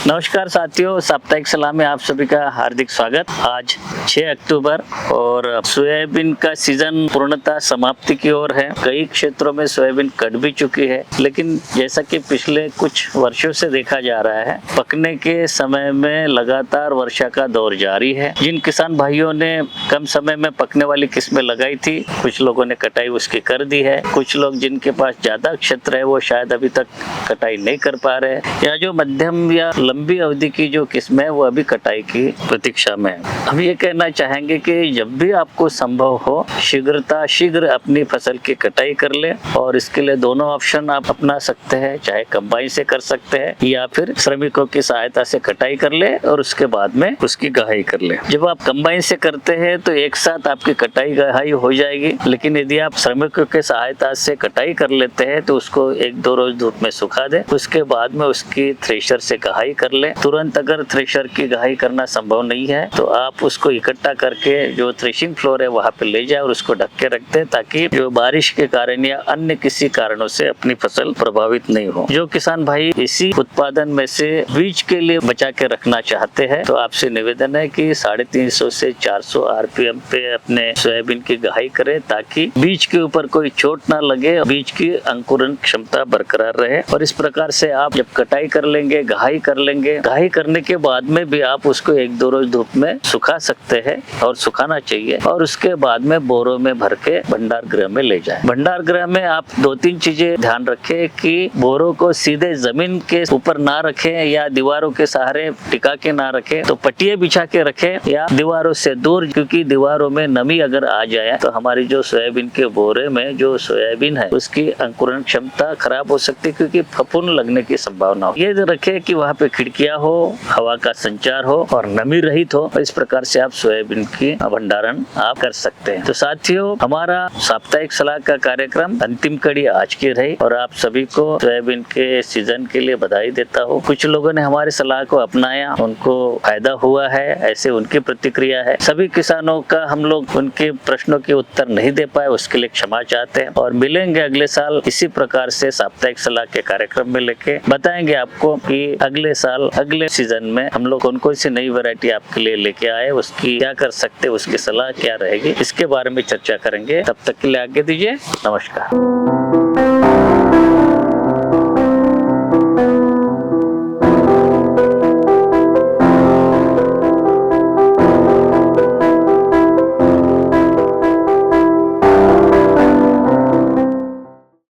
नमस्कार साथियों, साप्ताहिक सलाह में आप सभी का हार्दिक स्वागत। आज 6 अक्टूबर और सोयाबीन का सीजन पूर्णतः समाप्ति की ओर है। कई क्षेत्रों में सोयाबीन कट भी चुकी है, लेकिन जैसा कि पिछले कुछ वर्षों से देखा जा रहा है, पकने के समय में लगातार वर्षा का दौर जारी है। जिन किसान भाइयों ने कम समय में पकने वाली किस्में लगाई थी, कुछ लोगों ने कटाई उसकी कर दी है। कुछ लोग जिनके पास ज्यादा क्षेत्र है वो शायद अभी तक कटाई नहीं कर पा रहे, या जो मध्यम या लंबी अवधि की जो किस्में है वो अभी कटाई की प्रतीक्षा में है। हम ये कहना चाहेंगे कि जब भी आपको संभव हो, शीघ्र अपनी फसल की कटाई कर ले, और इसके लिए दोनों ऑप्शन आप अपना सकते हैं। चाहे कंबाइन से कर सकते हैं या फिर श्रमिकों की सहायता से कटाई कर ले और उसके बाद में उसकी गहाई कर ले। जब आप कंबाइन से करते हैं तो एक साथ आपकी कटाई गहाई हो जाएगी, लेकिन यदि आप श्रमिकों की सहायता से कटाई कर लेते हैं तो उसको 1-2 रोज धूप में सुखा दे, उसके बाद में उसकी थ्रेशर से गहाई कर ले। तुरंत अगर थ्रेशर की गहाई करना संभव नहीं है तो आप उसको इकट्ठा करके जो थ्रेशिंग फ्लोर है वहां पे ले जाए और उसको ढक के रख दे, ताकि जो बारिश के कारण या अन्य किसी कारणों से अपनी फसल प्रभावित नहीं हो। जो किसान भाई इसी उत्पादन में से बीज के लिए बचा के रखना चाहते हैं तो आपसे निवेदन है कि 350 से 400 आरपीएम पे अपने सोयाबीन की गहाई करें, ताकि बीज के ऊपर कोई चोट ना लगे, बीज की अंकुरण क्षमता बरकरार रहे। और इस प्रकार से आप जब कटाई कर लेंगे, गहाई कर लेंगे, गहाई करने के बाद में भी आप उसको 1-2 रोज धूप में सुखा सकते हैं, और सुखाना चाहिए। और उसके बाद में बोरों में भर के भंडार गृह में ले जाए। भंडार गृह में आप 2-3 चीजें ध्यान रखें कि बोरों को सीधे जमीन के ऊपर ना रखें या दीवारों के सहारे टिका के ना रखें, तो पट्टियां बिछा के रखें या दीवारों से दूर, क्योंकि दीवारों में नमी अगर आ जाए तो हमारी जो सोयाबीन के बोरे में जो सोयाबीन है उसकी अंकुरण क्षमता खराब हो सकती है, क्योंकि फफूंद लगने की संभावना हो। ये रखें कि वहाँ पे खिड़कियां हो, हवा का संचार हो और नमी रहित हो। इस प्रकार से आप सोयाबीन की भंडारण आप कर सकते हैं। तो साथियों, हमारा साप्ताहिक सलाह का कार्यक्रम अंतिम कड़ी आज की रही, और आप सभी को सोयाबीन के सीजन के लिए बधाई देता हूँ। कुछ लोगों ने हमारी सलाह को अपनाया, उनको फायदा हुआ है, ऐसे उनकी प्रतिक्रिया है। सभी किसानों का हम लोग उनके प्रश्नों के उत्तर नहीं दे पाए, उसके लिए क्षमा चाहते हैं, और मिलेंगे अगले साल इसी प्रकार से साप्ताहिक सलाह के कार्यक्रम में लेके बताएंगे आपको कि अगले साल अगले सीजन में हम लोग कौन कौन सी नई वैरायटी आपके लिए लेके आए, उसकी क्या कर सकते, उसकी सलाह क्या रहेगी, इसके बारे में चर्चा करेंगे। तब तक के लिए आगे दीजिए। नमस्कार।